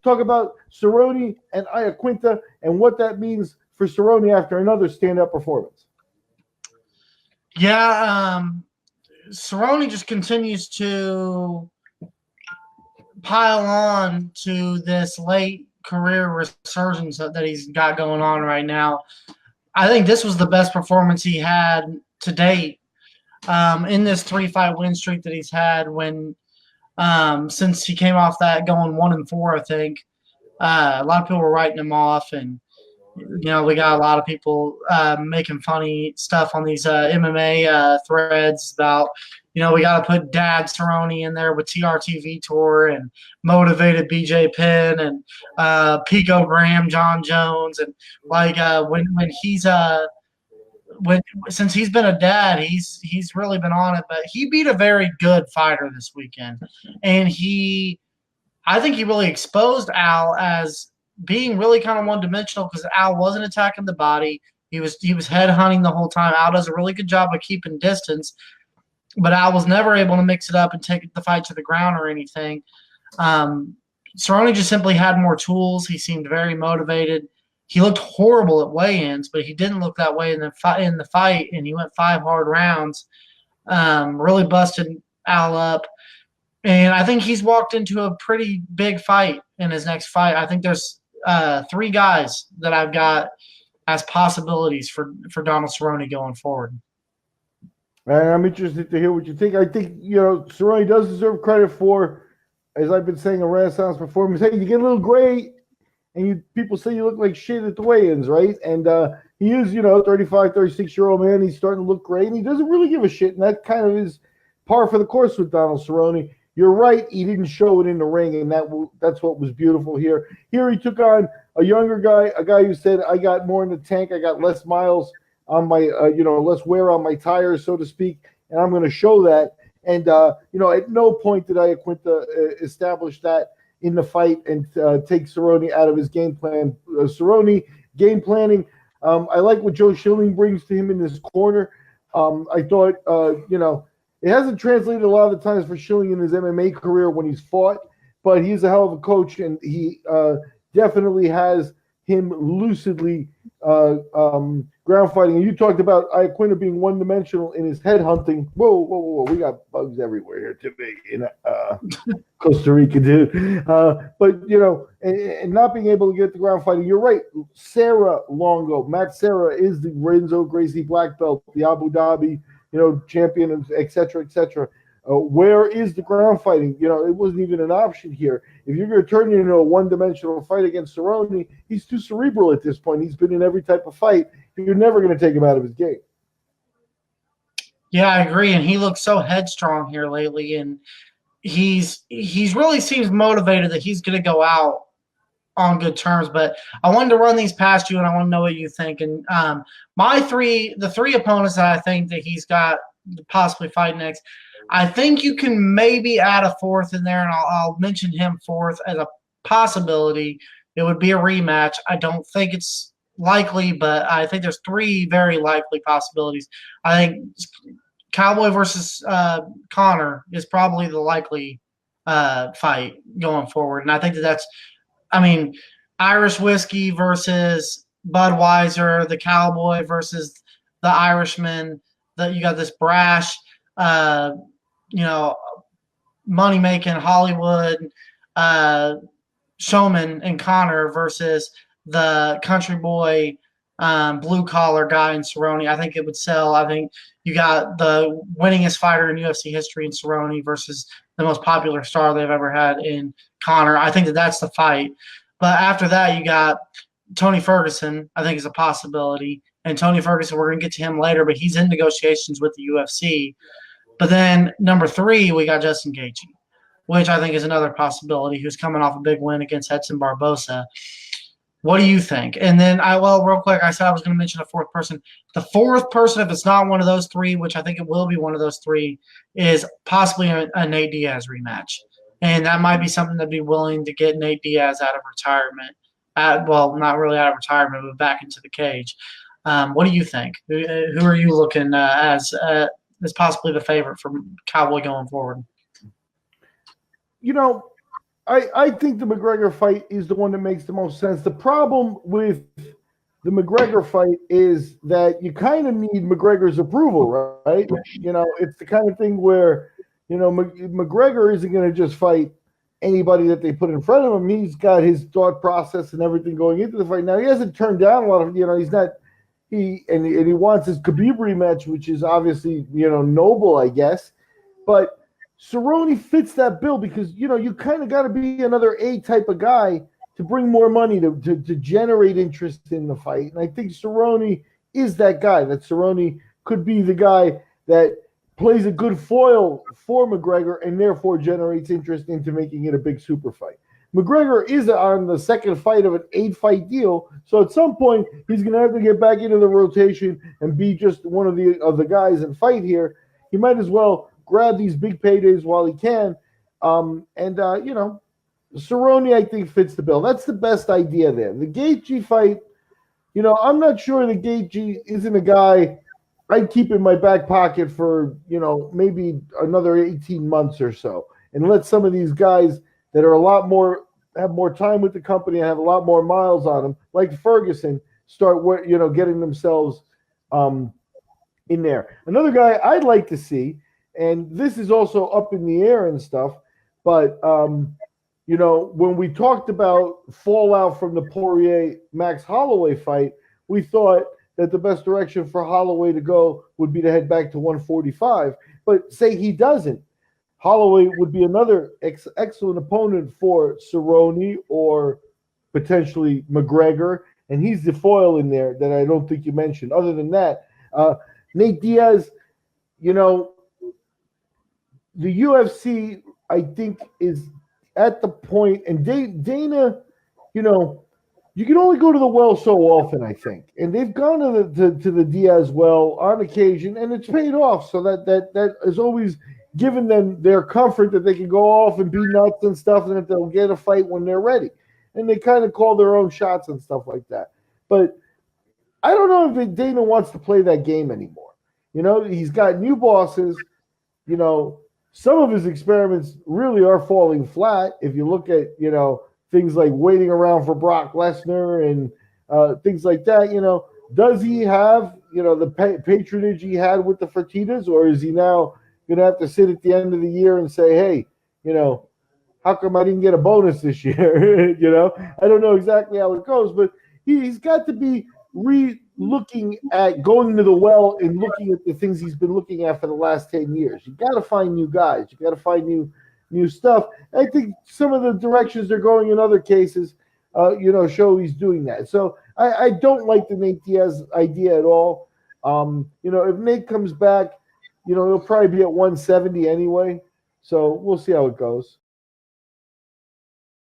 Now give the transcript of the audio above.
talk about Cerrone and Iaquinta and what that means for Cerrone after another stand-up performance. Yeah, Cerrone just continues to pile on to this late career resurgence that he's got going on right now. I think this was the best performance he had to date in this 3-fight win streak that he's had since he came off that going 1-4, I think. A lot of people were writing him off, and we got a lot of people making funny stuff on these MMA threads about, we got to put Dad Cerrone in there with TRT Vitor and motivated BJ Penn and Pico Graham, John Jones, and since he's been a dad, he's really been on it. But he beat a very good fighter this weekend, and I think he really exposed Al as being really kind of one-dimensional because Al wasn't attacking the body. He was head hunting the whole time. Al does a really good job of keeping distance, but Al was never able to mix it up and take the fight to the ground or anything. Cerrone just simply had more tools. He seemed very motivated. He looked horrible at weigh-ins, but he didn't look that way in the fight, and he went 5 hard rounds, really busted Al up. And I think he's walked into a pretty big fight in his next fight. I think there's 3 guys that I've got as possibilities for Donald Cerrone going forward. And I'm interested to hear what you think. I think, Cerrone does deserve credit for, as I've been saying, a renaissance performance. Hey, you get a little gray, and people say you look like shit at the weigh-ins, right? And he is, 35, 36-year-old man. He's starting to look great, and he doesn't really give a shit. And that kind of is par for the course with Donald Cerrone. You're right. He didn't show it in the ring, and that's what was beautiful here. Here he took on a younger guy, a guy who said, I got more in the tank. I got less miles on my, less wear on my tires, so to speak, and I'm going to show that. And, at no point did Iaquinta establish that in the fight and take Cerrone out of his game plan. Cerrone, game planning, I like what Joe Schilling brings to him in this corner. I thought, it hasn't translated a lot of the times for Schilling in his MMA career when he's fought, but he's a hell of a coach, and he definitely has him lucidly ground fighting. And you talked about Iaquinta being one-dimensional in his head hunting. Whoa. We got bugs everywhere here today in Costa Rica, dude. But, and not being able to get the ground fighting. You're right. Sarah Longo, Matt Serra is the Renzo Gracie black belt, the Abu Dhabi champion, et cetera, et cetera. Where is the ground fighting? It wasn't even an option here. If you're going to turn it into a one-dimensional fight against Cerrone, he's too cerebral at this point. He's been in every type of fight. You're never going to take him out of his game. Yeah, I agree. And he looks so headstrong here lately, and he's really seems motivated that he's going to go out on good terms. But I wanted to run these past you, and I want to know what you think. And the 3 opponents that I think that he's got to possibly fight next, I think you can maybe add a 4th in there, and I'll mention him 4th as a possibility. It would be a rematch. I don't think it's likely, but I think there's 3 very likely possibilities. I think Cowboy versus Conor is probably the likely fight going forward, and I think that's Irish whiskey versus Budweiser, the Cowboy versus the Irishman. You got this brash, money-making Hollywood showman in Conor versus the country boy blue-collar guy in Cerrone. I think it would sell. I think you got the winningest fighter in UFC history in Cerrone versus the most popular star they've ever had in Conor. I think that's the fight. But after that, you got Tony Ferguson, I think is a possibility. And Tony Ferguson, we're going to get to him later, but he's in negotiations with the UFC. But then number 3, we got Justin Gaethje, which I think is another possibility, who's coming off a big win against Edson Barbosa. What do you think? And then, real quick, I said I was going to mention a 4th person. The 4th person, if it's not one of those 3, which I think it will be one of those 3, is possibly a Nate Diaz rematch. And that might be something that'd be willing to get Nate Diaz out of retirement. Not really out of retirement, but back into the cage. What do you think? Who are you looking as possibly the favorite for Cowboy going forward? I think the McGregor fight is the one that makes the most sense. The problem with the McGregor fight is that you kind of need McGregor's approval, right? You know, it's the kind of thing where, you know, McGregor isn't going to just fight anybody that they put in front of him. He's got his thought process and everything going into the fight. Now, he hasn't turned down a lot of, you know, he's not, he wants his Khabib rematch, which is obviously, you know, noble, I guess. But Cerrone fits that bill because, you know, you kind of got to be another A type of guy to bring more money to generate interest in the fight. And I think Cerrone is that guy, that Cerrone could be the guy that plays a good foil for McGregor and therefore generates interest into making it a big super fight. McGregor is on the second fight of an 8-fight deal, so at some point he's going to have to get back into the rotation and be just one of the guys and fight here. He might as well grab these big paydays while he can. You know, Cerrone, I think, fits the bill. That's the best idea there. The Gaethje fight, you know, I'm not sure that Gaethje isn't a guy I'd keep in my back pocket for, you know, maybe another 18 months or so and let some of these guys that are have more time with the company and have a lot more miles on them, like Ferguson, start, you know, getting themselves in there. Another guy I'd like to see, and this is also up in the air and stuff, but you know, when we talked about fallout from the Poirier Max Holloway fight, we thought that the best direction for Holloway to go would be to head back to 145. But say he doesn't, Holloway would be another excellent opponent for Cerrone or potentially McGregor, and he's the foil in there that I don't think you mentioned. Other than that, Nate Diaz, you know, the UFC, I think, is at the point, and Dana, you know, you can only go to the well so often, I think, and they've gone to the Diaz well on occasion, and it's paid off. So that has always given them their comfort that they can go off and be nuts and stuff, and that they'll get a fight when they're ready, and they kind of call their own shots and stuff like that. But I don't know if Dana wants to play that game anymore. You know, he's got new bosses. You know, some of his experiments really are falling flat. If you look at, you know, things like waiting around for Brock Lesnar and things like that, you know, does he have, you know, the patronage he had with the Fertittas, or is he now going to have to sit at the end of the year and say, hey, you know, how come I didn't get a bonus this year? You know, I don't know exactly how it goes, but he's got to be looking at going to the well and looking at the things he's been looking at for the last 10 years. You got to find new guys. You got to find new stuff. I think some of the directions they're going in other cases, you know, show he's doing that. So I don't like the Nate Diaz idea at all. You know, if Nate comes back, you know, he'll probably be at 170 anyway. So we'll see how it goes.